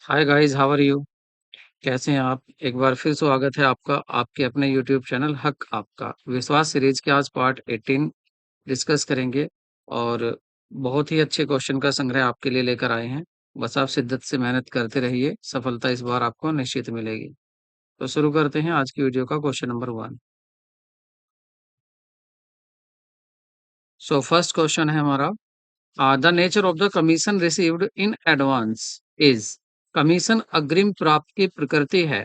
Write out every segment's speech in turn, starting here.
Hi guys, how are you? कैसे हैं आप? एक बार फिर स्वागत है आपका आपके अपने यूट्यूब चैनल हक आपका विश्वास सीरीज के आज पार्ट 18 डिस्कस करेंगे। और बहुत ही अच्छे क्वेश्चन का संग्रह आपके लिए लेकर आए हैं। बस आप शिद्दत से मेहनत करते रहिए, सफलता इस बार आपको निश्चित मिलेगी। तो शुरू करते हैं आज की वीडियो का question number 1। So first question है हमारा, the nature of the commission received in advance is. Commission अग्रिम प्राप्त की प्रकृति है।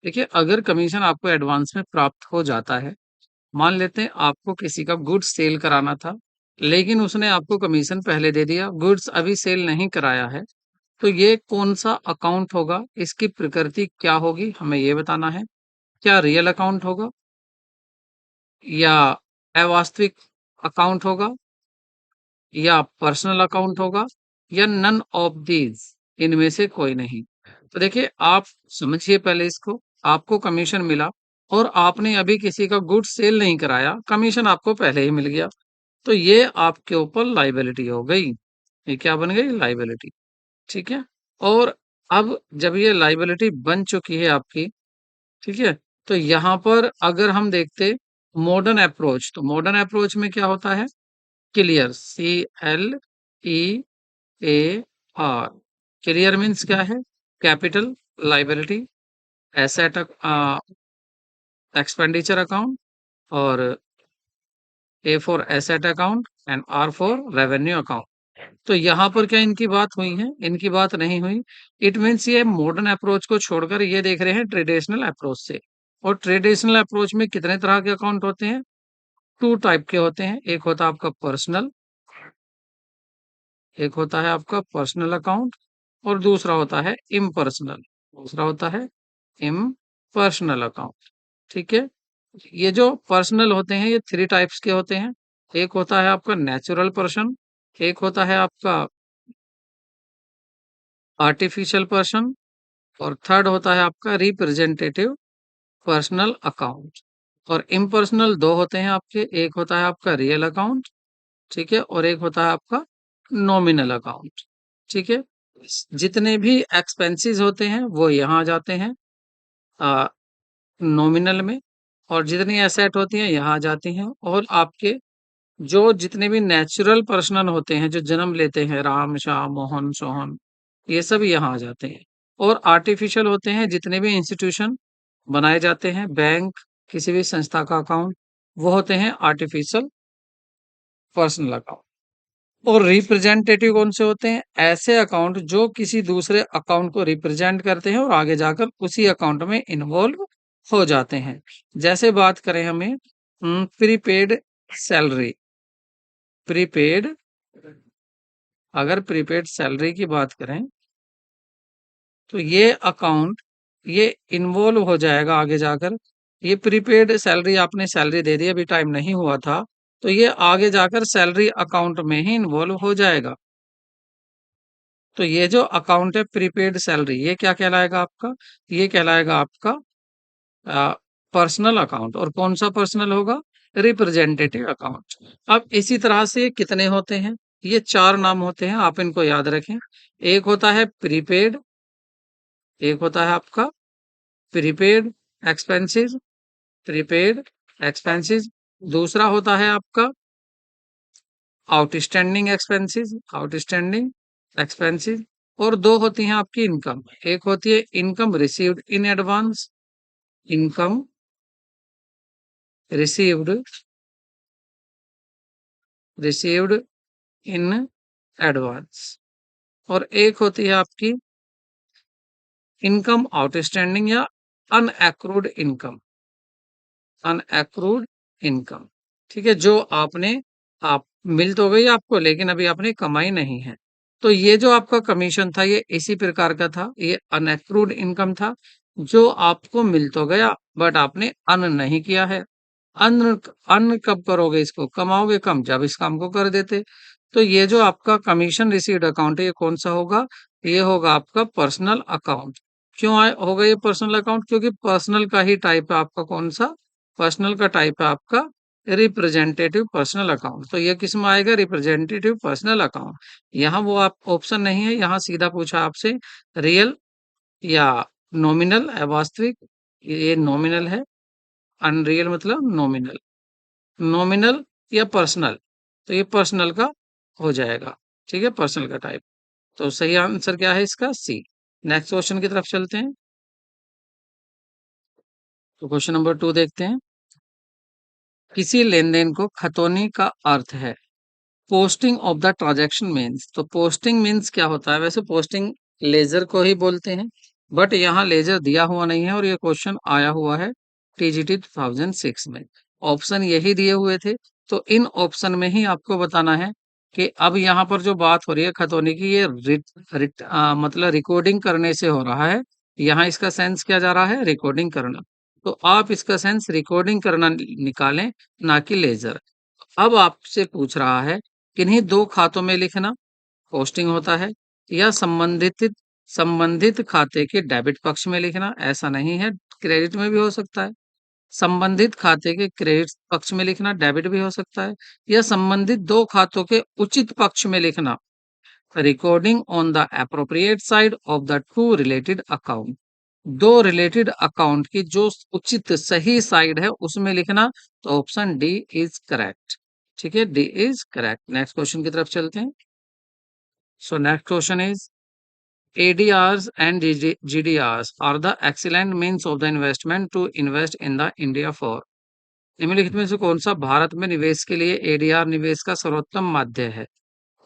देखिए, अगर कमीशन आपको एडवांस में प्राप्त हो जाता है, मान लेते हैं आपको किसी का गुड्स सेल कराना था, लेकिन उसने आपको कमीशन पहले दे दिया, गुड्स अभी सेल नहीं कराया है, तो ये कौन सा अकाउंट होगा? इसकी प्रकृति क्या होगी, हमें ये बताना है। क्या रियल अकाउंट होगा, या अवास्तविक अकाउंट होगा, या पर्सनल अकाउंट होगा, या नन ऑफ दीज, इनमें से कोई नहीं। तो देखिए, आप समझिए पहले इसको। आपको कमीशन मिला और आपने अभी किसी का गुड्स सेल नहीं कराया, कमीशन आपको पहले ही मिल गया, तो ये आपके ऊपर लाइबिलिटी हो गई। ये क्या बन गई? लाइबिलिटी। ठीक है। और अब जब ये लाइबिलिटी बन चुकी है आपकी, ठीक है, तो यहां पर अगर हम देखते मॉडर्न अप्रोच, तो मॉडर्न अप्रोच में क्या होता है? Clear, CLEAR। क्लियर मीन्स क्या है? Capital, liability, asset, expenditure account, और A for asset account and R for revenue account. तो यहाँ पर क्या इनकी बात हुई है? इनकी बात नहीं हुई। इट मीन्स ये मॉडर्न अप्रोच को छोड़कर ये देख रहे हैं ट्रेडिशनल अप्रोच से। और ट्रेडिशनल अप्रोच में कितने तरह के अकाउंट होते हैं? टू टाइप के होते हैं। एक होता है आपका पर्सनल, एक होता है आपका पर्सनल अकाउंट, और दूसरा होता है इम्पर्सनल। दूसरा होता है इम्पर्सनल अकाउंट। ठीक है। ये जो पर्सनल होते हैं, ये थ्री टाइप्स के होते हैं। एक होता है आपका नेचुरल पर्सन, एक होता है आपका आर्टिफिशियल पर्सन, और थर्ड होता है आपका रिप्रेजेंटेटिव पर्सनल अकाउंट। और इम्पर्सनल दो होते हैं आपके, एक होता है आपका रियल अकाउंट, ठीक है, और एक होता है आपका नॉमिनल अकाउंट। ठीक है। जितने भी एक्सपेंसेस होते हैं वो यहाँ आ जाते हैं नॉमिनल में, और जितनी एसेट होती हैं यहाँ आ जाती हैं। और आपके जो जितने भी नेचुरल पर्सन होते हैं जो जन्म लेते हैं, राम, श्याम, मोहन, सोहन, ये सब यहाँ आ जाते हैं। और आर्टिफिशियल होते हैं जितने भी इंस्टीट्यूशन बनाए जाते हैं, बैंक, किसी भी संस्था का अकाउंट, वो होते हैं आर्टिफिशियल पर्सनल अकाउंट। और रिप्रेजेंटेटिव कौन से होते हैं? ऐसे अकाउंट जो किसी दूसरे अकाउंट को रिप्रेजेंट करते हैं और आगे जाकर उसी अकाउंट में इन्वॉल्व हो जाते हैं। जैसे बात करें हमें प्रीपेड सैलरी, प्रीपेड, अगर प्रीपेड सैलरी की बात करें, तो ये अकाउंट ये इन्वॉल्व हो जाएगा आगे जाकर। ये प्रीपेड सैलरी, आपने सैलरी दे दी, अभी टाइम नहीं हुआ था, तो ये आगे जाकर सैलरी अकाउंट में ही इन्वॉल्व हो जाएगा। तो ये जो अकाउंट है प्रीपेड सैलरी, ये क्या कहलाएगा आपका? ये कहलाएगा आपका पर्सनल अकाउंट। और कौन सा पर्सनल होगा? Representative account. अब इसी तरह से ये कितने होते हैं? ये चार नाम होते हैं, आप इनको याद रखें। एक होता है प्रीपेड, एक होता है आपका प्रीपेड एक्सपेंसेस, प्रीपेड एक्सपेंसेस। दूसरा होता है आपका आउटस्टैंडिंग एक्सपेंसेस, आउटस्टैंडिंग एक्सपेंसेस। और दो होती हैं आपकी इनकम। एक होती है income received in advance, income received, received in advance. और एक होती है आपकी इनकम आउटस्टैंडिंग या अनएक्रूड इनकम, अनएक्रूड इनकम। ठीक है, जो आपने, आप मिल तो गई आपको, लेकिन अभी आपने कमाई नहीं है। तो ये जो आपका कमीशन था ये इसी प्रकार का था, ये अनएक्रूड इनकम था, जो आपको मिल तो गया बट आपने अर्न नहीं किया है। अर्न, अर्न कब करोगे? इसको कमाओगे कम, जब इस काम को कर देते। तो ये जो आपका कमीशन रिसीव्ड अकाउंट है, ये कौन सा होगा? ये होगा आपका पर्सनल अकाउंट। क्यों होगा ये पर्सनल अकाउंट? क्योंकि पर्सनल का ही टाइप है आपका, कौन सा? पर्सनल का टाइप है आपका रिप्रेजेंटेटिव पर्सनल अकाउंट। तो ये किस में आएगा? Representative personal account. यहाँ वो आप ऑप्शन नहीं है, यहाँ सीधा पूछा आपसे रियल या नॉमिनल अवास्तविक, ये नॉमिनल है, अनरियल मतलब नॉमिनल, नॉमिनल या पर्सनल, तो ये पर्सनल का हो जाएगा, ठीक है, पर्सनल का टाइप। तो सही आंसर क्या है इसका? सी। नेक्स्ट क्वेश्चन की तरफ चलते हैं। तो क्वेश्चन नंबर 2 देखते हैं। किसी लेन-देन को खतौनी का अर्थ है posting of the transaction means. तो पोस्टिंग मीन्स क्या होता है? वैसे पोस्टिंग लेजर को ही बोलते हैं, बट यहाँ लेजर दिया हुआ नहीं है और ये क्वेश्चन आया हुआ है टीजीटी 2006 में। ऑप्शन यही दिए हुए थे, तो इन ऑप्शन में ही आपको बताना है कि अब यहाँ पर जो बात हो रही है खतौनी की, ये मतलब रिकॉर्डिंग करने से हो रहा है। यहाँ इसका सेंस क्या जा रहा है? रिकॉर्डिंग करना। तो आप इसका सेंस रिकॉर्डिंग करना निकालें, ना कि लेजर। अब आपसे पूछ रहा है किन्हीं दो खातों में लिखना पोस्टिंग होता है, या संबंधित खाते के डेबिट पक्ष में लिखना, ऐसा नहीं है, क्रेडिट में भी हो सकता है। संबंधित खाते के क्रेडिट पक्ष में लिखना, डेबिट भी हो सकता है, या संबंधित दो खातों के उचित पक्ष में लिखना, recording on the appropriate side of the two related account. दो रिलेटेड अकाउंट की जो उचित सही साइड है उसमें लिखना। तो ऑप्शन डी इज करेक्ट, ठीक है, D is correct. Next question की तरफ चलते हैं। So next question is ADRs and GDRs are the excellent means of the investment to invest in the India for। निम्नलिखित में से कौन सा भारत में निवेश के लिए ADR निवेश का सर्वोत्तम माध्य है?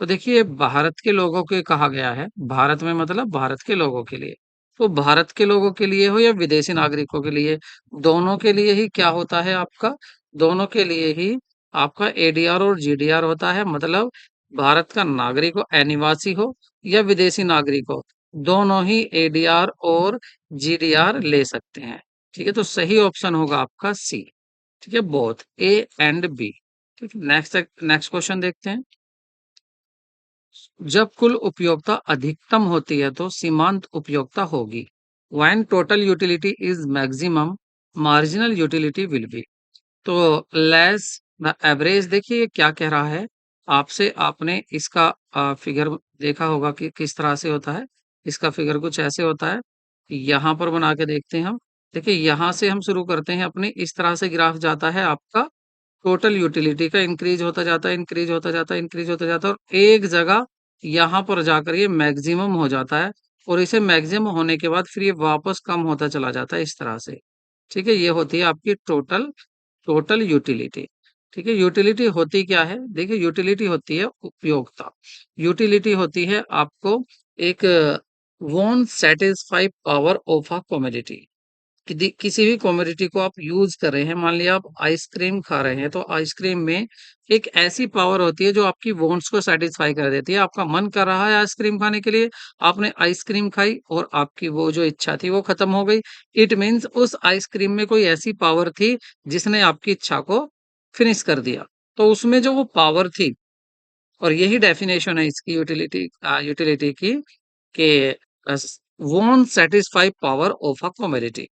तो देखिए भारत के लोगों के कहा गया है, भारत में मतलब भारत के लोगों के लिए। तो भारत के लोगों के लिए हो या विदेशी नागरिकों के लिए, दोनों के लिए ही क्या होता है आपका? दोनों के लिए ही आपका एडीआर और जीडीआर होता है। मतलब भारत का नागरिक हो, अनिवासी हो या विदेशी नागरिक हो, दोनों ही एडीआर और जीडीआर ले सकते हैं। ठीक है, तो सही ऑप्शन होगा आपका सी। ठीक है, बोथ ए एंड बी। ठीक है, नेक्स्ट क्वेश्चन देखते हैं। जब कुल उपयोगिता अधिकतम होती है तो सीमांत उपयोगिता होगी। When total utility is maximum, marginal utility will be. तो लेस द एवरेज, देखिए ये क्या कह रहा है आपसे। आपने इसका फिगर देखा होगा कि किस तरह से होता है। इसका फिगर कुछ ऐसे होता है, यहाँ पर बना के देखते हैं हम। देखिए यहाँ से हम शुरू करते हैं अपनी, इस तरह से ग्राफ जाता है आपका टोटल यूटिलिटी का, इंक्रीज होता जाता है, इंक्रीज होता जाता है, इंक्रीज होता जाता है, और एक जगह यहाँ पर जाकर ये मैक्सिमम हो जाता है। और इसे मैक्सिमम होने के बाद फिर ये वापस कम होता चला जाता है इस तरह से। ठीक है, ये होती है आपकी टोटल टोटल यूटिलिटी। ठीक है, यूटिलिटी होती क्या है? देखिए यूटिलिटी होती है उपयोगिता। यूटिलिटी होती है आपको एक won't satisfy power of a commodity. किसी भी कमोडिटी को आप यूज कर रहे हैं, मान लिया आप आइसक्रीम खा रहे हैं, तो आइसक्रीम में एक ऐसी पावर होती है जो आपकी वॉन्ट्स को सेटिस्फाई कर देती है। आपका मन कर रहा है आइसक्रीम खाने के लिए, आपने आइसक्रीम खाई और आपकी वो जो इच्छा थी वो खत्म हो गई। इट मीन्स उस आइसक्रीम में कोई ऐसी पावर थी जिसने आपकी इच्छा को फिनिश कर दिया। तो उसमें जो वो पावर थी, और यही डेफिनेशन है इसकी यूटिलिटी यूटिलिटी की, कि won't satisfy power of a commodity,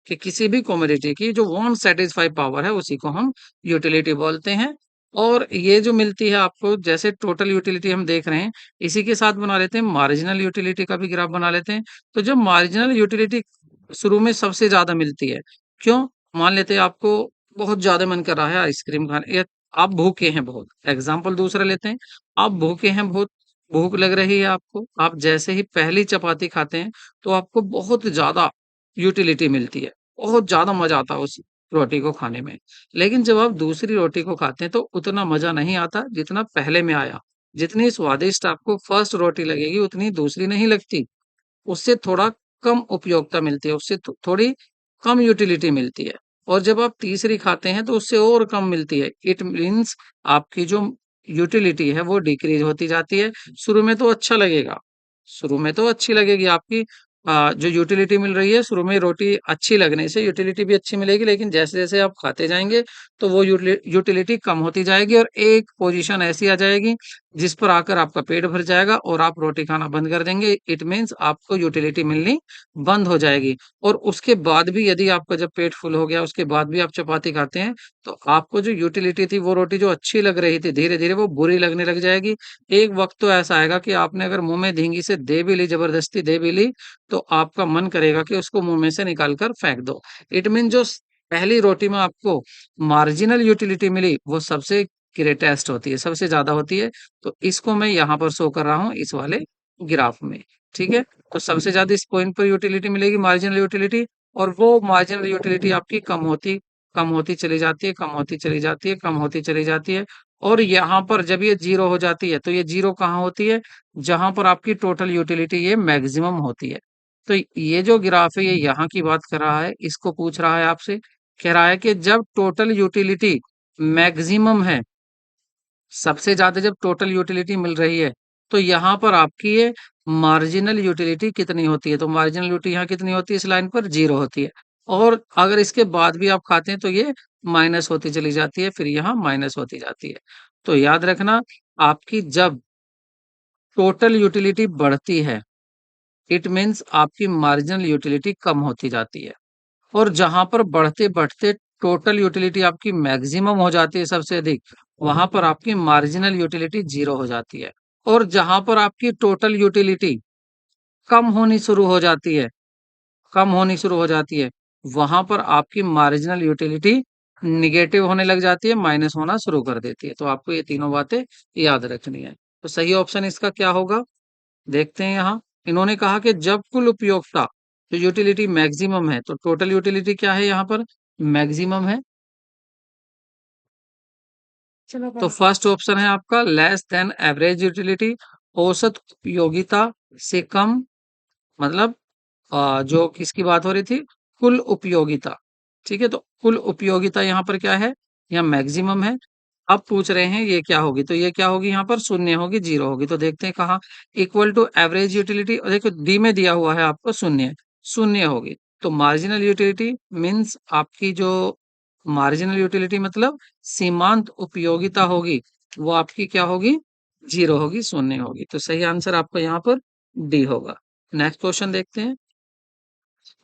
कि किसी भी कमोडिटी की जो वोंट सेटिस्फाई पावर है उसी को हम यूटिलिटी बोलते हैं। और ये जो मिलती है आपको, जैसे टोटल यूटिलिटी हम देख रहे हैं, इसी के साथ बना लेते हैं मार्जिनल यूटिलिटी का भी ग्राफ बना लेते हैं। तो जब मार्जिनल यूटिलिटी शुरू में सबसे ज्यादा मिलती है, क्यों? मान लेते हैं आपको बहुत ज्यादा मन कर रहा है आइसक्रीम खाने, या आप भूखे हैं बहुत, एग्जाम्पल दूसरा लेते हैं। आप भूखे हैं बहुत, भूख लग रही है आपको, आप जैसे ही पहली चपाती खाते हैं तो आपको बहुत ज़्यादा यूटिलिटी मिलती है, बहुत ज़्यादा मज़ा आता है उस रोटी को खाने में। लेकिन जब आप दूसरी रोटी को खाते हैं तो उतना मज़ा नहीं आता जितना पहले में आया। जितनी स्वादिष्ट आपको फर्स्ट रोटी लगेगी उतनी दूसरी नहीं लगती। उससे थोड़ा कम उपयोगिता मिलती है, उससे थोड़ी कम यूटिलिटी मिलती है। और जब आप तीसरी खाते हैं तो उससे और कम मिलती है। इट मीन्स आपकी जो यूटिलिटी है वो डिक्रीज होती जाती है। शुरू में तो अच्छा लगेगा, शुरू में तो अच्छी लगेगी आपकी जो यूटिलिटी मिल रही है, शुरू में रोटी अच्छी लगने से यूटिलिटी भी अच्छी मिलेगी, लेकिन जैसे जैसे आप खाते जाएंगे तो वो यूटिलिटी कम होती जाएगी और एक पोजीशन ऐसी आ जाएगी जिस पर आकर आपका पेट भर जाएगा और आप रोटी खाना बंद कर देंगे। इट मीन्स आपको यूटिलिटी मिलनी बंद हो जाएगी। और उसके बाद भी यदि आपका जब पेट फुल हो गया, उसके बाद भी आप चपाती खाते हैं, तो आपको जो यूटिलिटी थी, वो रोटी जो अच्छी लग रही थी, धीरे-धीरे वो बुरी लगने लग जाएगी। एक वक़्त तो ऐसा आएगा कि आपने अगर मुँह में धींगी से दे भी ली, ज़बरदस्ती दे भी ली, तो आपका मन करेगा कि उसको मुँह में से निकाल कर फेंक दो। इट मीन जो पहली रोटी में आपको मार्जिनल यूटिलिटी मिली, वो सबसे ग्रेटेस्ट होती है, सबसे ज़्यादा होती है। तो इसको मैं यहाँ पर शो कर रहा हूँ इस वाले ग्राफ में, ठीक है? तो सबसे ज़्यादा इस पॉइंट पर यूटिलिटी मिलेगी, मार्जिनल यूटिलिटी। और वो मार्जिनल यूटिलिटी आपकी कम होती चली जाती है, कम होती चली जाती है, कम होती चली जाती है। और यहाँ पर जब ये 0 हो जाती है, तो ये 0 कहाँ होती है? जहाँ पर आपकी टोटल यूटिलिटी ये मैक्सिमम होती है। तो ये जो ग्राफ है, ये यहाँ की बात कर रहा है, इसको पूछ रहा है आपसे। कह रहा है कि जब टोटल यूटिलिटी मैक्सिमम है, सबसे ज़्यादा जब टोटल यूटिलिटी मिल रही है, तो यहाँ पर आपकी ये मार्जिनल यूटिलिटी कितनी होती है? तो मार्जिनल यूटिलिटी यहाँ कितनी होती है? इस लाइन पर 0 होती है। और अगर इसके बाद भी आप खाते हैं, तो ये माइनस होती चली जाती है, फिर यहाँ माइनस होती जाती है। तो याद रखना, आपकी जब टोटल यूटिलिटी बढ़ती है, इट मीन्स आपकी मार्जिनल यूटिलिटी कम होती जाती है। और जहाँ पर बढ़ते-बढ़ते टोटल यूटिलिटी आपकी मैक्सिमम हो जाती है सबसे अधिक, वहाँ पर आपकी मार्जिनल यूटिलिटी 0 हो जाती है। और जहाँ पर आपकी टोटल यूटिलिटी कम होनी शुरू हो जाती है, कम होनी शुरू हो जाती है, वहाँ पर आपकी मार्जिनल यूटिलिटी नेगेटिव होने लग जाती है, माइनस होना शुरू कर देती है। तो आपको ये तीनों बातें याद रखनी है। तो सही ऑप्शन इसका क्या होगा? देखते हैं यहाँ। इन्होंने कहा कि जब कुल उपयोगिता तो यूटिलिटी मैक्सिमम है, तो टोटल यूटिलिटी क्या है यहाँ पर? मैक्सिमम है। तो फर्स्ट ऑप्शन है आपका लेस देन एवरेज यूटिलिटी, औसत उपयोगिता से कम। मतलब जो किसकी बात हो रही थी? कुल उपयोगिता। ठीक है, तो कुल उपयोगिता यहाँ पर क्या है? यहाँ मैक्सिमम है। अब पूछ रहे हैं ये क्या होगी? तो ये क्या होगी? यहाँ पर शून्य होगी, 0 होगी। तो देखते हैं कहाँ? इक्वल टू एवरेज यूटिलिटी, और देखो डी में दिया हुआ है आपको शून्य, शून्य होगी। तो मार्जिनल यूटिलिटी मीन्स आपकी जो मार्जिनल यूटिलिटी मतलब सीमांत उपयोगिता होगी, वो आपकी क्या होगी? 0 होगी, शून्य होगी। तो सही आंसर आपका यहाँ पर डी होगा। नेक्स्ट क्वेश्चन देखते हैं।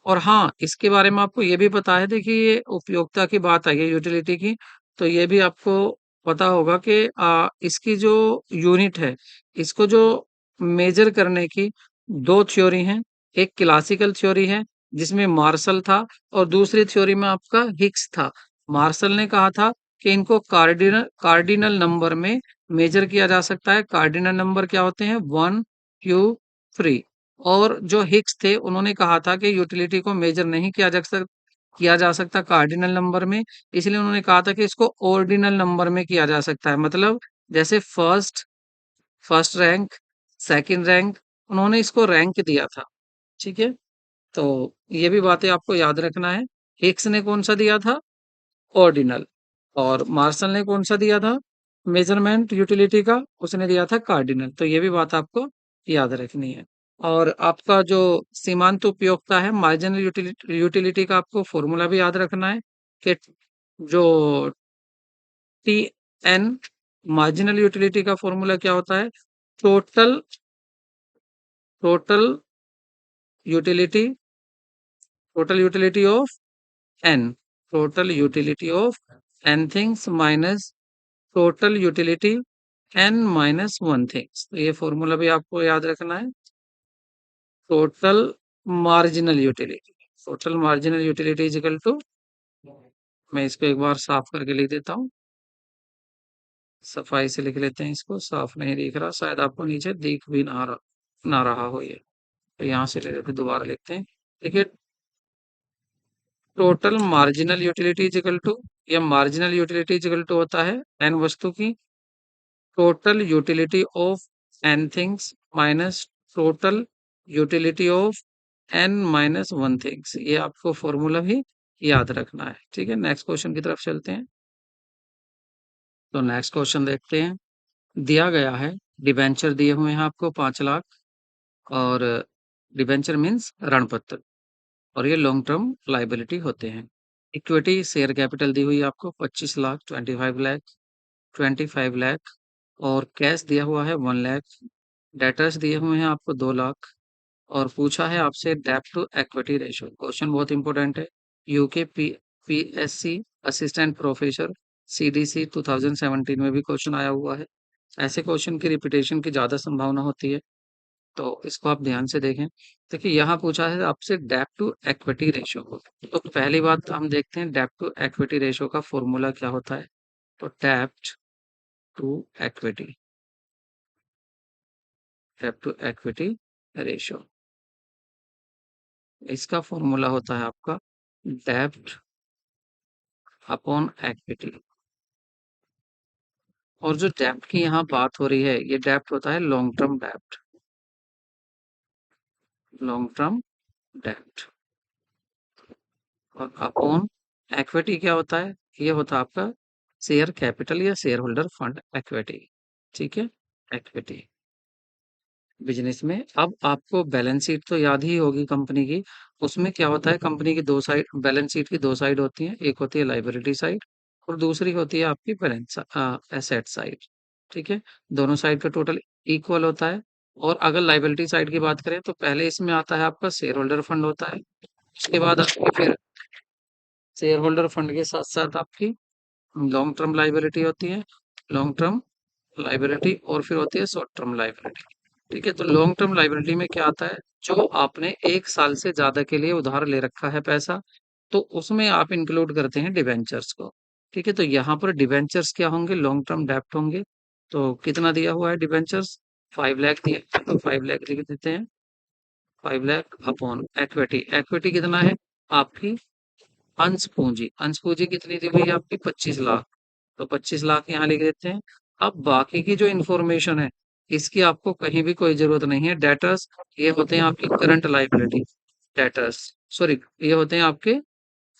और हाँ, इसके बारे में आपको ये भी पता है, देखिए ये उपयोगिता की बात आई है यूटिलिटी की, तो ये भी आपको पता होगा कि इसकी जो यूनिट है, इसको जो मेजर करने की 2 थ्योरी हैं। एक क्लासिकल थ्योरी है जिसमें मार्शल था, और दूसरी थ्योरी में आपका हिग्स था। मार्शल ने कहा था कि इनको कार्डिनल नंबर में मेजर किया जा सकता है। कार्डिनल नंबर क्या होते हैं? 1, 2, 3। और जो हिग्स थे, उन्होंने कहा था कि यूटिलिटी को मेजर नहीं किया जा सकता कार्डिनल नंबर में, इसलिए उन्होंने कहा था कि इसको ऑर्डिनल नंबर में किया जा सकता है। मतलब जैसे first first rank, second rank, उन्होंने इसको रैंक दिया था। ठीक है, तो ये भी बातें आपको याद रखना है। हिग्स ने कौन सा दिया था? ऑर्डिनल। और मार्शल ने कौन सा दिया था मेजरमेंट यूटिलिटी का? उसने दिया था कार्डिनल। तो ये भी बात आपको याद रखनी है। और आपका जो सीमांत उपयोगिता है, मार्जिनल यूटिलिटी का आपको फॉर्मूला भी याद रखना है कि जो टी एन मार्जिनल यूटिलिटी का फॉर्मूला क्या होता है? Total total utility total utility of N, total utility of N things minus total utility n minus 1 things. तो ये फॉर्मूला भी आपको याद रखना है। Total marginal utility, total marginal utility is equal to, मैं इसको एक बार साफ करके लिख देता हूँ, सफाई से लिख लेते हैं इसको। साफ नहीं दिख रहा शायद आपको, नीचे दिख भी ना रहा हो ये। तो यहाँ से ले लेते, दोबारा लिखते हैं। देखिए, total marginal utility is equal to, या marginal utility is equal to होता है एन वस्तु की total utility of n things minus total utility of n minus 1 things. ये आपको फॉर्मूला भी याद रखना है। ठीक है, नेक्स्ट क्वेश्चन की तरफ चलते हैं। तो नेक्स्ट क्वेश्चन देखते हैं। दिया गया है, डिबेंचर दिए हुए हैं आपको 5 लाख, और डिबेंचर मीन्स ऋण पत्र, और ये लॉन्ग टर्म लाइबिलिटी होते हैं। इक्विटी शेयर कैपिटल दी हुई है आपको 25 लाख, 25 लाख, 25 लाख, और कैश दिया हुआ है 1 लाख, डेटर्स दिए हुए हैं आपको 2 लाख और पूछा है आपसे डेब्ट टू इक्विटी रेशियो। क्वेश्चन बहुत इंपॉर्टेंट है। UK PSC assistant professor CDC 2017 में भी क्वेश्चन आया हुआ है। ऐसे क्वेश्चन की रिपीटेशन की ज़्यादा संभावना होती है, तो इसको आप ध्यान से देखें। देखिए यहाँ पूछा है आपसे डेब्ट टू इक्विटी रेशियो। तो पहली बात हम देखते हैं डेब्ट टू इक्विटी रेशियो का फॉर्मूला क्या होता है। तो डेब्ट टू इक्विटी, डेब्ट टू इक्विटी रेशियो, इसका फॉर्मूला होता है आपका डेब्ट अपॉन इक्विटी। और जो डेब्ट की यहाँ बात हो रही है, ये डेब्ट होता है लॉन्ग टर्म डेब्ट, लॉन्ग टर्म डेब्ट। और अपॉन इक्विटी क्या होता है, ये होता है आपका शेयर कैपिटल या शेयर होल्डर फंड इक्विटी। ठीक है, इक्विटी बिजनेस में। अब आपको बैलेंस शीट तो याद ही होगी कंपनी की। उसमें क्या होता है, कंपनी की दो साइड, बैलेंस शीट की दो साइड होती हैं। एक होती है लाइबिलिटी साइड और दूसरी होती है आपकी बैलेंस एसेट साइड। ठीक है, दोनों साइड का टोटल इक्वल होता है। और अगर लाइबिलिटी साइड की बात करें तो पहले इसमें आता है आपका शेयर होल्डर फंड होता है। उसके बाद आपकी फिर शेयर होल्डर फंड के साथ साथ आपकी लॉन्ग टर्म लाइबिलिटी होती है, लॉन्ग टर्म लाइबिलिटी, और फिर होती है शॉर्ट टर्म लाइबिलिटी। ठीक है, तो लॉन्ग टर्म लाइबिलिटी में क्या आता है, जो आपने 1 साल से ज्यादा के लिए उधार ले रखा है पैसा, तो उसमें आप इंक्लूड करते हैं डिबेंचर्स को। ठीक है, तो यहाँ पर डिबेंचर्स क्या होंगे, लॉन्ग टर्म डेब्ट होंगे। तो कितना दिया हुआ है डिबेंचर्स, 5 लाख दिए, तो 5 लाख लिख देते हैं। 5 लाख अपॉन इक्विटी, इक्विटी कितना है आपकी, अंश पूंजी, अंश पूंजी कितनी दी हुई है आपकी 25 लाख, तो 25 लाख यहाँ लिख देते हैं। अब बाकी की जो इन्फॉर्मेशन है, इसकी आपको कहीं भी कोई जरूरत नहीं है। डेटर्स ये होते हैं आपकी करंट लाइबिलिटी, डेटर्स सॉरी, ये होते हैं आपके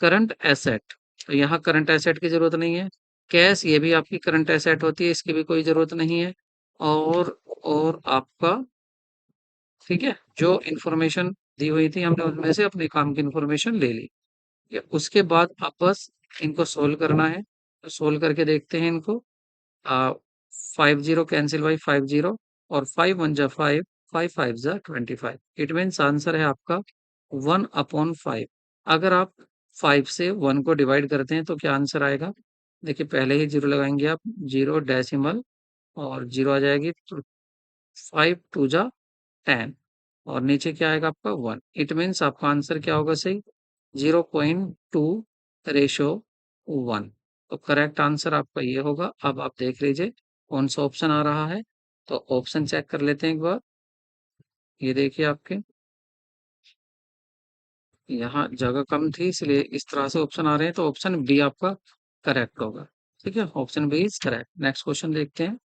करंट एसेट, तो यहाँ करंट एसेट की जरूरत नहीं है। कैश ये भी आपकी करंट एसेट होती है, इसकी भी कोई जरूरत नहीं है। और आपका, ठीक है, जो इन्फॉर्मेशन दी हुई थी हमने उनमें से अपने काम की इन्फॉर्मेशन ले ली। या उसके बाद आप बस इनको सोल्व करना है, तो सोल्व करके देखते हैं इनको। 5 जीरो कैंसिल बाई 5 जीरो, और 5 1 जा 5, 5 5 जा 25। इट मीन्स आंसर है आपका 1/5। अगर आप 5 से 1 को डिवाइड करते हैं तो क्या आंसर आएगा, देखिए पहले ही जीरो लगाएंगे आप, जीरो डेसिमल और जीरो आ जाएगी, तो 5 2 जा 10, और नीचे क्या आएगा आपका 1। इट मीन्स आपका आंसर क्या होगा सही, 0.2 रेशो 1। तो करेक्ट आंसर आपका ये होगा। अब आप देख लीजिए कौन सा ऑप्शन आ रहा है, तो ऑप्शन चेक कर लेते हैं एक बार। ये देखिए आपके यहाँ जगह कम थी इसलिए इस तरह से ऑप्शन आ रहे हैं, तो ऑप्शन बी आपका करेक्ट होगा। ठीक है, option B is correct. Next question देखते हैं।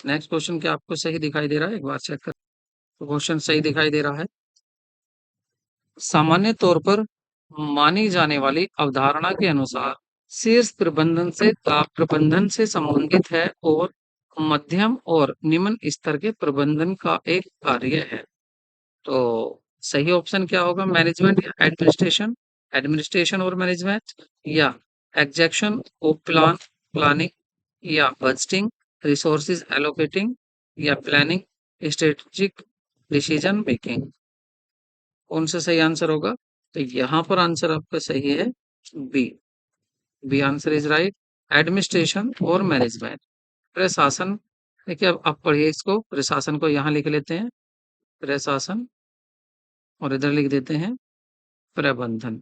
नेक्स्ट क्वेश्चन क्या आपको सही दिखाई दे रहा है, एक बार चेक कर। क्वेश्चन सही दिखाई दे रहा है। सामान्य तौर पर मानी जाने वाली अवधारणा के अनुसार शीर्ष प्रबंधन से संबंधित है और मध्यम और निम्न स्तर के प्रबंधन का एक कार्य है। तो सही ऑप्शन क्या होगा, मैनेजमेंट या एडमिनिस्ट्रेशन, एडमिनिस्ट्रेशन और मैनेजमेंट, या एग्जेक्शन ऑफ प्लानिंग, या बजटिंग, रिसोर्सेज एलोकेटिंग, या प्लानिंग स्ट्रेटेजिक डिसीजन मेकिंग। कौन सा सही आंसर होगा, तो यहाँ पर आंसर आपका सही है B. B answer is right, administration और मैनेजमेंट, प्रशासन। देखिए अब आप पढ़िए इसको, प्रशासन को यहाँ लिख लेते हैं प्रशासन, और इधर लिख देते हैं प्रबंधन।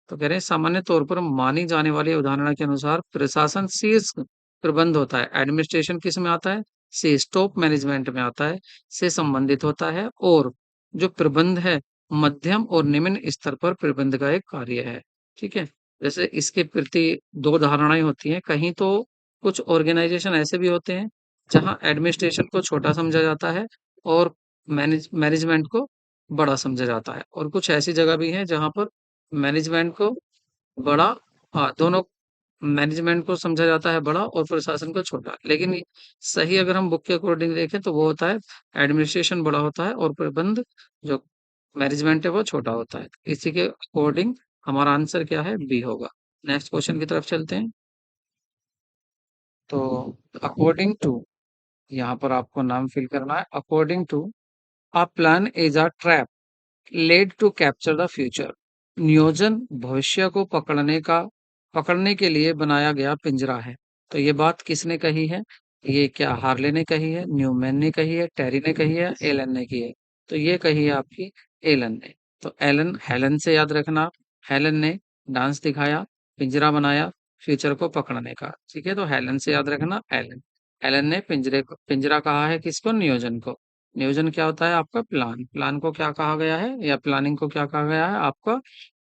तो कह रहे हैं सामान्य तौर पर मानी जाने वाली अवधारणा के अनुसार प्रशासन शीर्ष प्रबंध होता है, एडमिनिस्ट्रेशन किस में आता है, शीर्ष टॉप मैनेजमेंट में आता है, से संबंधित होता है, और जो प्रबंध है मध्यम और निम्न स्तर पर प्रबंध का एक कार्य है। ठीक है, जैसे इसके प्रति दो धारणाएं होती हैं। कहीं तो कुछ ऑर्गेनाइजेशन ऐसे भी होते हैं जहां एडमिनिस्ट्रेशन को छोटा समझा जाता है और मैनेजमेंट को बड़ा समझा जाता है, और कुछ ऐसी जगह भी है जहां पर मैनेजमेंट को बड़ा, हाँ दोनों, मैनेजमेंट को समझा जाता है बड़ा और प्रशासन को छोटा। लेकिन सही अगर हम बुक के अकॉर्डिंग देखें तो वो होता है एडमिनिस्ट्रेशन बड़ा होता है और प्रबंध जो मैनेजमेंट है वो छोटा होता है। इसी के अकॉर्डिंग हमारा आंसर क्या है, बी होगा। नेक्स्ट क्वेश्चन की तरफ चलते हैं। तो अकॉर्डिंग टू, यहाँ पर आपको नाम फिल करना है। According to, a plan is a trap laid to capture the future. नियोजन भविष्य को पकड़ने के लिए बनाया गया पिंजरा है। तो ये बात किसने कही है? ये क्या हार्ले ने कही है, न्यूमैन ने कही है, टेरी ने कही है, एलन ने की है? तो ये कही है आपकी एलन ने। तो एलन, हेलन से याद रखना। हेलन ने डांस दिखाया, पिंजरा बनाया फ्यूचर को पकड़ने का। ठीक है, तो हेलन से याद रखना, एलन। एलन ने पिंजरा कहा है किसको? नियोजन को। नियोजन क्या होता है आपका? प्लान। प्लान को क्या कहा गया है, या प्लानिंग को क्या कहा गया है आपका?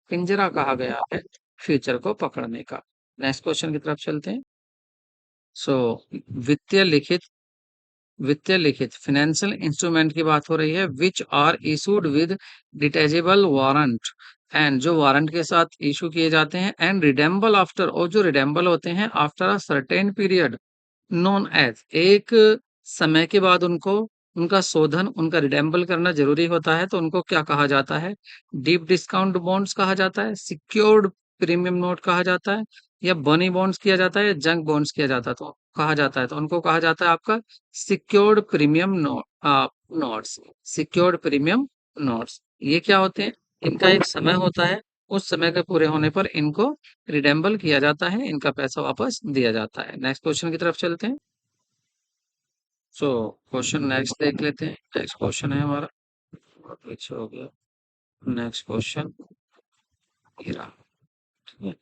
पिंजरा कहा गया है फ्यूचर को पकड़ने का। नेक्स्ट क्वेश्चन की तरफ चलते हैं। सो वित्तीय लिखित वित्तीय लिखित फाइनेंशियल इंस्ट्रूमेंट की बात हो रही है, which are issued with detachable warrant. And जो वारंट के साथ इशू किए जाते हैं, एंड रिडेम्बल आफ्टर, और जो रिडेम्बल होते हैं after a certain period, known as, एक समय के बाद उनको, उनका शोधन, उनका रिडेम्बल करना जरूरी होता है, तो उनको क्या कहा जाता है? डीप डिस्काउंट बॉन्ड्स कहा जाता है, सिक्योर्ड प्रीमियम नोट कहा जाता है, या बनी बॉन्ड्स किया जाता है, या जंक बॉन्ड्स किया जाता है, तो कहा जाता है, तो उनको कहा जाता है आपका secured premium notes. Secured premium notes ये क्या होते हैं? इनका एक समय होता है, उस समय के पूरे होने पर इनको रिडेम्बल किया जाता है, इनका पैसा वापस दिया जाता है। नेक्स्ट क्वेश्चन की तरफ चलते हैं। सो क्वेश्चन नेक्स्ट देख लेते हैं। नेक्स्ट क्वेश्चन है हमारा, पीछे हो गया। नेक्स्ट क्वेश्चन ये रहा। ठीक है,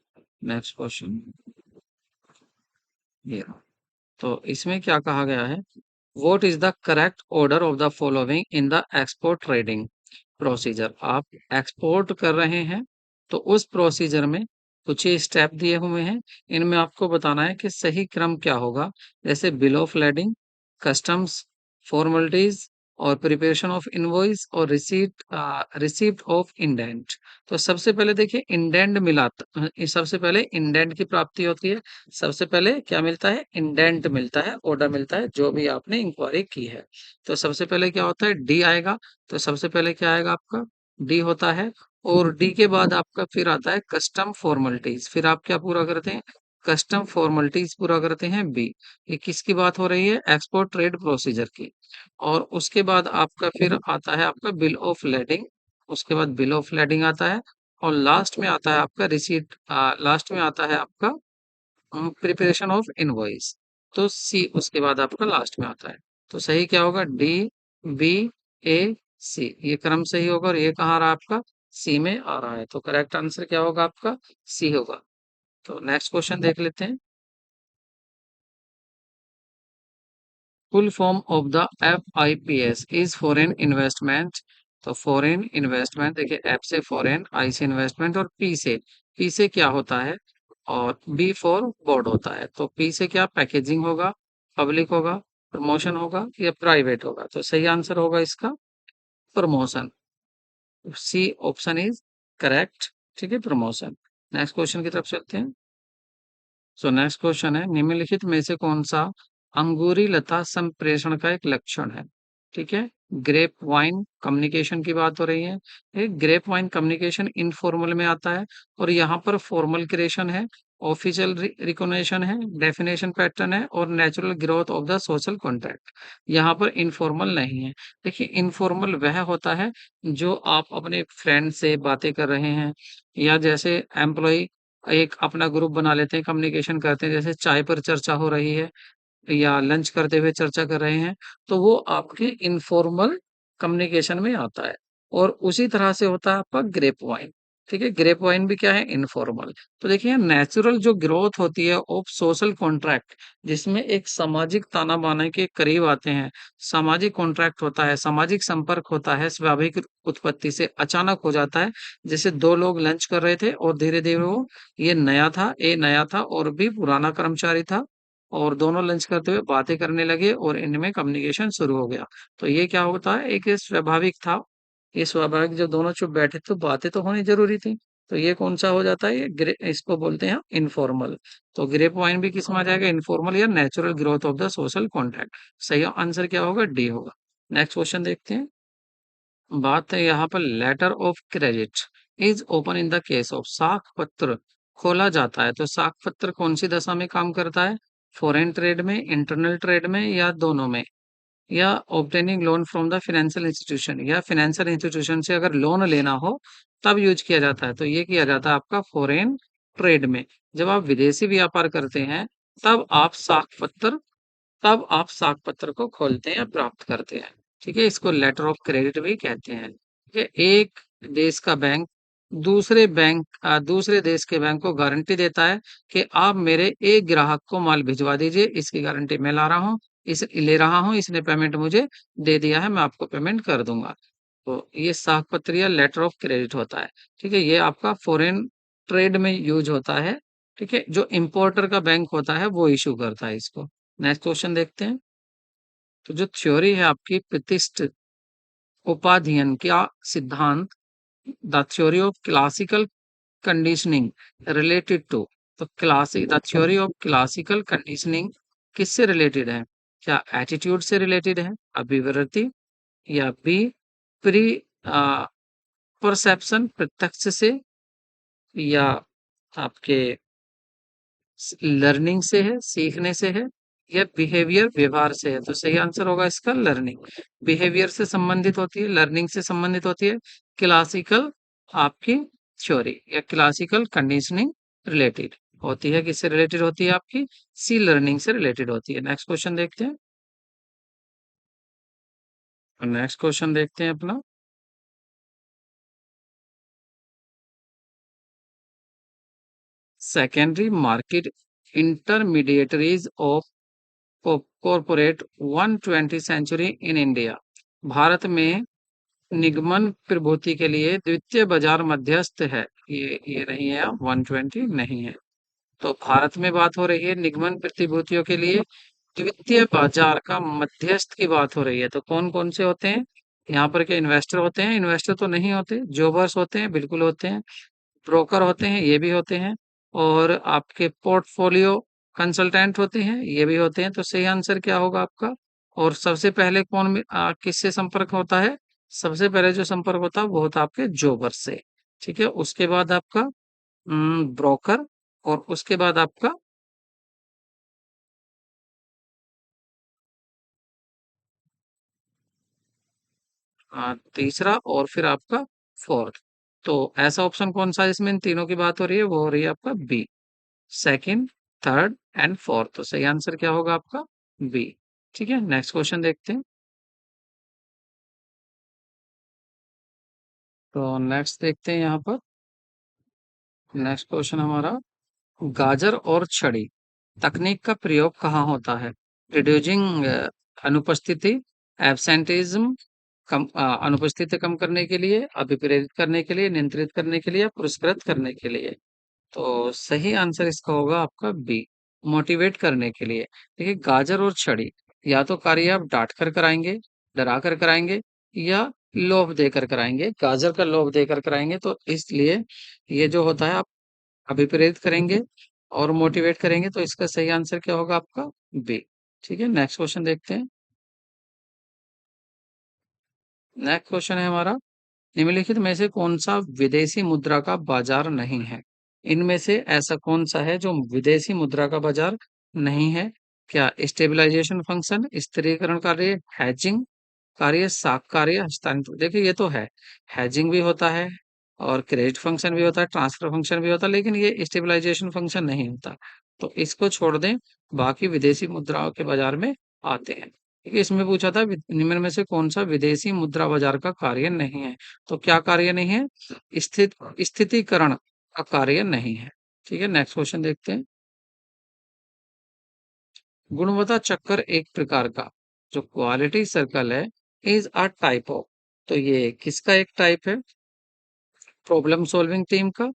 नेक्स्ट क्वेश्चन ये रहा। तो इसमें क्या कहा गया है? What is the correct order of the following in the export trading procedure. आप एक्सपोर्ट कर रहे हैं, तो उस प्रोसीजर में कुछ ही स्टेप दिए हुए हैं, इनमें आपको बताना है कि सही क्रम क्या होगा। जैसे bill of lading, customs formalities, और प्रिपरेशन ऑफ इनवॉइस, और रिसीप्ट ऑफ इंडेंट। तो सबसे पहले देखिए, इंडेंट सबसे पहले इंडेंट की प्राप्ति होती है। सबसे पहले क्या मिलता है? इंडेंट मिलता है, ऑर्डर मिलता है, जो भी आपने इंक्वायरी की है। तो सबसे पहले क्या होता है? डी आएगा। तो सबसे पहले क्या आएगा आपका? डी होता है। और डी के बाद आपका फिर आता है कस्टम फॉर्मेलिटीज। फिर आप क्या पूरा करते हैं? कस्टम फॉर्मेलिटीज पूरा करते हैं, बी। ये किसकी बात हो रही है? एक्सपोर्ट ट्रेड प्रोसीजर की। और उसके बाद आपका फिर आता है आपका बिल ऑफ लेडिंग। उसके बाद बिल ऑफ लेडिंग आता है, और लास्ट में आता है आपका रिसीट। लास्ट में आता है आपका प्रिपरेशन ऑफ इनवॉइस। तो सी उसके बाद आपका लास्ट में आता है। तो सही क्या होगा? डी, बी, ए, सी, ये क्रम सही होगा। और ये कहाँ आ रहा है आपका? सी में आ रहा है। तो करेक्ट आंसर क्या होगा आपका? सी होगा। तो नेक्स्ट क्वेश्चन देख लेते हैं। Full form of the FIPS is foreign investment. तो फॉरेन इन्वेस्टमेंट, देखिए एफ से फॉरेन, आई से इन्वेस्टमेंट, और पी से क्या होता है? और बी फॉर बोर्ड होता है। तो पी से क्या? पैकेजिंग होगा, पब्लिक होगा, प्रमोशन होगा, या प्राइवेट होगा? तो सही आंसर होगा इसका promotion. C option is correct. ठीक है, प्रमोशन। नेक्स्ट क्वेश्चन की तरफ चलते हैं। सो नेक्स्ट क्वेश्चन है, निम्नलिखित में से कौन सा अंगूरी लता संप्रेषण का एक लक्षण है? ठीक है, ग्रेप वाइन कम्युनिकेशन की बात हो रही है। एक ग्रेप वाइन कम्युनिकेशन इनफॉर्मल में आता है, और यहाँ पर फॉर्मल क्रिएशन है, ऑफिशियल रिकॉग्निशन है, डेफिनेशन पैटर्न है, और natural growth of the social contract. यहाँ पर इनफॉर्मल नहीं है। देखिए, इनफॉर्मल वह होता है जो आप अपने फ्रेंड से बातें कर रहे हैं, या जैसे एम्प्लॉय एक अपना ग्रुप बना लेते हैं, कम्युनिकेशन करते हैं, जैसे चाय पर चर्चा हो रही है, या लंच करते हुए चर्चा कर रहे हैं, तो वो आपके इनफॉर्मल कम्युनिकेशन में आता है। और उसी तरह से होता है आपका ग्रेप वाइन। ठीक है, ग्रेप वाइन भी क्या है? इनफॉर्मल। तो देखिए, नेचुरल जो ग्रोथ होती है ऑफ सोशल कॉन्ट्रैक्ट, जिसमें एक सामाजिक ताना बाना के करीब आते हैं, सामाजिक कॉन्ट्रैक्ट होता है, सामाजिक संपर्क होता है, स्वाभाविक उत्पत्ति से अचानक हो जाता है। जैसे दो लोग लंच कर रहे थे, और धीरे धीरे वो, ये नया था, ए नया था, और भी पुराना कर्मचारी था, और दोनों लंच करते हुए बातें करने लगे, और इनमें कम्युनिकेशन शुरू हो गया। तो ये क्या होता है? एक ये स्वाभाविक था। ये स्वाभाविक, जब दोनों चुप बैठे तो बातें तो होनी जरूरी थी। तो ये कौन सा हो जाता है? इसको बोलते हैं इनफॉर्मल। तो ग्रेप वाइन भी किस में आ जाएगा? इनफॉर्मल या natural growth of the social contract. सही आंसर क्या होगा? डी होगा। नेक्स्ट क्वेश्चन देखते हैं। बात है यहाँ पर, letter of credit is open in the case of, साख पत्र खोला जाता है, तो साख पत्र कौन सी दशा में काम करता है? फॉरेन ट्रेड में, इंटरनल ट्रेड में, या दोनों में, या obtaining loan from the financial institution, या फाइनेंशियल इंस्टीट्यूशन से अगर लोन लेना हो तब यूज किया जाता है। तो ये किया जाता है आपका फॉरेन ट्रेड में। जब आप विदेशी व्यापार करते हैं तब आप साख पत्र तब आप साख पत्र को खोलते हैं, प्राप्त करते हैं। ठीक है, इसको लेटर ऑफ क्रेडिट भी कहते हैं। ठीक है, एक देश का बैंक दूसरे देश के बैंक को गारंटी देता है कि आप मेरे एक ग्राहक को माल भिजवा दीजिए, इसकी गारंटी मैं ला रहा हूँ, इस ले रहा हूँ, इसने पेमेंट मुझे दे दिया है, मैं आपको पेमेंट कर दूंगा। तो ये साख पत्र या लेटर ऑफ क्रेडिट होता है। ठीक है, ये आपका फॉरेन ट्रेड में यूज होता है। ठीक है, जो इंपोर्टर का बैंक होता है वो इशू करता है इसको। नेक्स्ट क्वेश्चन देखते हैं। तो जो थ्योरी है आपकी प्रतिष्ठ उपाधियन का सिद्धांत, the theory of classical conditioning related to, तो the theory of classical conditioning किससे रिलेटेड है? क्या एटीट्यूड से रिलेटेड है, अभिवृत्ति, या बी प्री परसेप्शन प्रत्यक्ष से, या आपके लर्निंग से है, सीखने से है, या बिहेवियर व्यवहार से है? तो सही आंसर होगा इसका लर्निंग। बिहेवियर से संबंधित होती है, लर्निंग से संबंधित होती है क्लासिकल आपकी थ्योरी, या क्लासिकल कंडीशनिंग रिलेटेड होती है। किससे रिलेटेड होती है आपकी? सी लर्निंग से रिलेटेड होती है। नेक्स्ट क्वेश्चन देखते हैं। नेक्स्ट क्वेश्चन देखते हैं अपना। Secondary market intermediaries of corporate 120 century in India, भारत में निगमन प्रभुति के लिए द्वितीय बाजार मध्यस्थ है। ये नहीं है, 120 नहीं है। तो भारत में बात हो रही है निगमन प्रतिभूतियों के लिए द्वितीय बाजार का मध्यस्थ की बात हो रही है। तो कौन कौन से होते हैं यहाँ पर? क्या इन्वेस्टर होते हैं? इन्वेस्टर तो नहीं होते। जॉबर्स होते हैं, बिल्कुल होते हैं। ब्रोकर होते हैं, ये भी होते हैं। और आपके पोर्टफोलियो कंसल्टेंट होते हैं, ये भी होते हैं। तो सही आंसर क्या होगा आपका? और सबसे पहले किससे संपर्क होता है? सबसे पहले जो संपर्क होता है वो होता है आपके जोबर से। ठीक है, उसके बाद आपका ब्रोकर, और उसके बाद आपका तीसरा, और फिर आपका फोर्थ। तो ऐसा ऑप्शन कौन सा है जिसमें इन तीनों की बात हो रही है? वो हो रही है आपका B, second, third and fourth. तो सही आंसर क्या होगा आपका? बी। ठीक है, नेक्स्ट क्वेश्चन देखते हैं। तो नेक्स्ट देखते हैं यहाँ पर। नेक्स्ट क्वेश्चन हमारा, गाजर और छड़ी तकनीक का प्रयोग कहाँ होता है? रिड्यूसिंग अनुपस्थिति, एब्सेंटेइज्म, अनुपस्थिति कम करने के लिए, अभिप्रेरित करने के लिए, नियंत्रित करने के लिए, या पुरस्कृत करने के लिए? तो सही आंसर इसका होगा आपका बी, मोटिवेट करने के लिए। देखिए, गाजर और छड़ी या तो कार्य आप डांट कर कराएंगे, डरा कर कराएंगे, या लोभ देकर कराएंगे। गाजर का लोभ देकर कराएंगे, तो इसलिए ये जो होता है आप अभिप्रेरित करेंगे और मोटिवेट करेंगे। तो इसका सही आंसर क्या होगा आपका? बी। ठीक है, नेक्स्ट क्वेश्चन देखते हैं। नेक्स्ट क्वेश्चन है हमारा, निम्नलिखित में से कौन सा विदेशी मुद्रा का बाजार नहीं है? इनमें से ऐसा कौन सा है जो विदेशी मुद्रा का बाजार नहीं है? क्या स्टेबलाइजेशन फंक्शन, स्थिरीकरण कार्य, हैजिंग कार्य, साख कार्य, हस्तांतरण? देखिए, ये तो है, हैजिंग भी होता है और क्रेडिट फंक्शन भी होता है, ट्रांसफर फंक्शन भी होता है, लेकिन ये स्टेबलाइजेशन फंक्शन नहीं होता। तो इसको छोड़ दें, बाकी विदेशी मुद्राओं के बाजार में आते हैं। ठीक है, इसमें पूछा था निम्न में से कौन सा विदेशी मुद्रा बाजार का कार्य नहीं है? तो क्या कार्य नहीं है? स्थितिकरण का कार्य नहीं है। ठीक है, नेक्स्ट क्वेश्चन देखते हैं। गुणवत्ता चक्कर एक प्रकार का जो क्वालिटी सर्कल है, इज अ टाइप ऑफ, तो ये किसका एक टाइप है? प्रॉब्लम सॉल्विंग टीम का,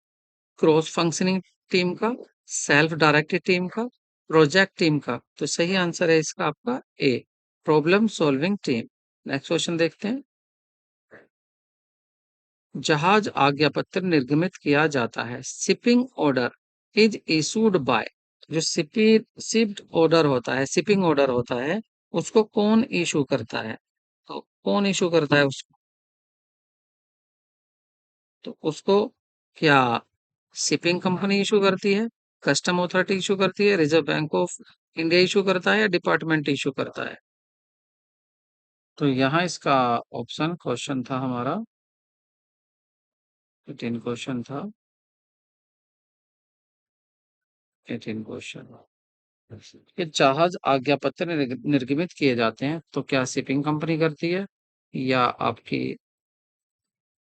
क्रॉस फंक्शनिंग टीम का, सेल्फ डायरेक्टेड टीम का, प्रोजेक्ट टीम का? तो सही आंसर है इसका आपका A, problem solving team. Next question देखते हैं। जहाज आज्ञा पत्र निर्गमित किया जाता है, shipping order is issued by, जो शिप्ड ऑर्डर होता है, शिपिंग ऑर्डर होता है, उसको कौन इशू करता है? तो कौन इशू करता है उसको? तो उसको क्या शिपिंग कंपनी इशू करती है, कस्टम अथॉरिटी इशू करती है, reserve bank of India issue करता है या डिपार्टमेंट इशू करता है? तो यहाँ इसका ऑप्शन क्वेश्चन था हमारा, 18 क्वेश्चन था, 18 क्वेश्चन। ये जहाज आज्ञा पत्र निर्गमित किए जाते हैं तो क्या शिपिंग कंपनी करती है, या आपकी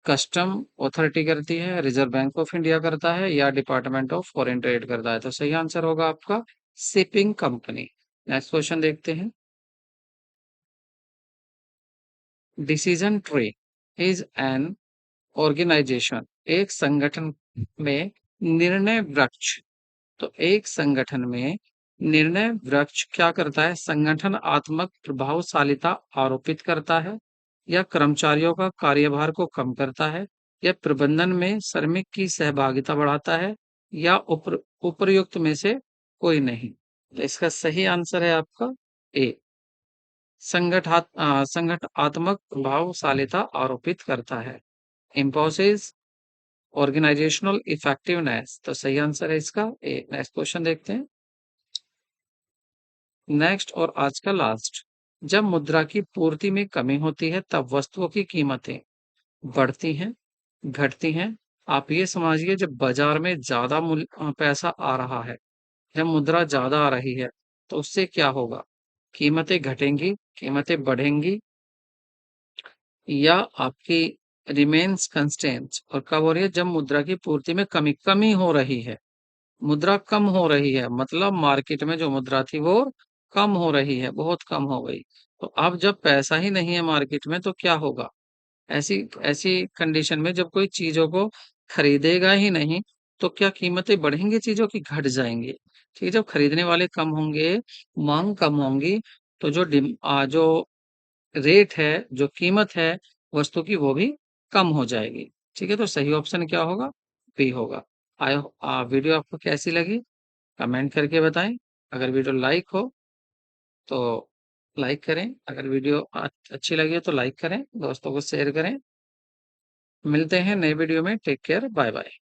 कस्टम अथॉरिटी करती है, रिजर्व बैंक ऑफ इंडिया करता है, या डिपार्टमेंट ऑफ फॉरेन ट्रेड करता है? तो सही आंसर होगा आपका शिपिंग कंपनी। नेक्स्ट क्वेश्चन देखते हैं। Decision tree is an organization, एक संगठन में निर्णय वृक्ष। तो एक संगठन में निर्णय वृक्ष क्या करता है? संगठन आत्मक प्रभावशालिता आरोपित करता है, या कर्मचारियों का कार्यभार को कम करता है, या प्रबंधन में श्रमिक की सहभागिता बढ़ाता है, या उपर्युक्त में से कोई नहीं? तो इसका सही आंसर है आपका ए, संगठनात्मक प्रभावशालिता आरोपित करता है। इम्पोसिस ऑर्गेनाइजेशनल इफेक्टिवनेस, तो सही आंसर है इसका ए। नेक्स्ट क्वेश्चन देखते हैं। नेक्स्ट और आज का लास्ट। जब मुद्रा की पूर्ति में कमी होती है तब वस्तुओं की कीमतें बढ़ती हैं, घटती हैं? आप ये समझिए, जब बाजार में ज्यादा पैसा आ रहा है, जब मुद्रा ज्यादा आ रही है, तो उससे क्या होगा? कीमतें घटेंगी, कीमतें बढ़ेंगी, या आपकी रिमेन्स कंस्टेंट? और कब हो रही है? जब मुद्रा की पूर्ति में कमी कमी हो रही है, मुद्रा कम हो रही है, मतलब मार्केट में जो मुद्रा थी वो कम हो रही है, बहुत कम हो गई। तो अब जब पैसा ही नहीं है मार्केट में तो क्या होगा? ऐसी ऐसी कंडीशन में जब कोई चीजों को खरीदेगा ही नहीं, तो क्या कीमतें बढ़ेंगी चीजों की, घट जाएंगी? ठीक है, जब खरीदने वाले कम होंगे, मांग कम होंगी, तो जो रेट है, जो कीमत है वस्तु की, वो भी कम हो जाएगी। ठीक है, तो सही ऑप्शन क्या होगा? बी होगा। वीडियो आपको कैसी लगी कमेंट करके बताएं। अगर वीडियो लाइक हो तो लाइक करें, अगर वीडियो अच्छी लगी हो तो लाइक करें, दोस्तों को शेयर करें। मिलते हैं नए वीडियो में। Take care, bye bye.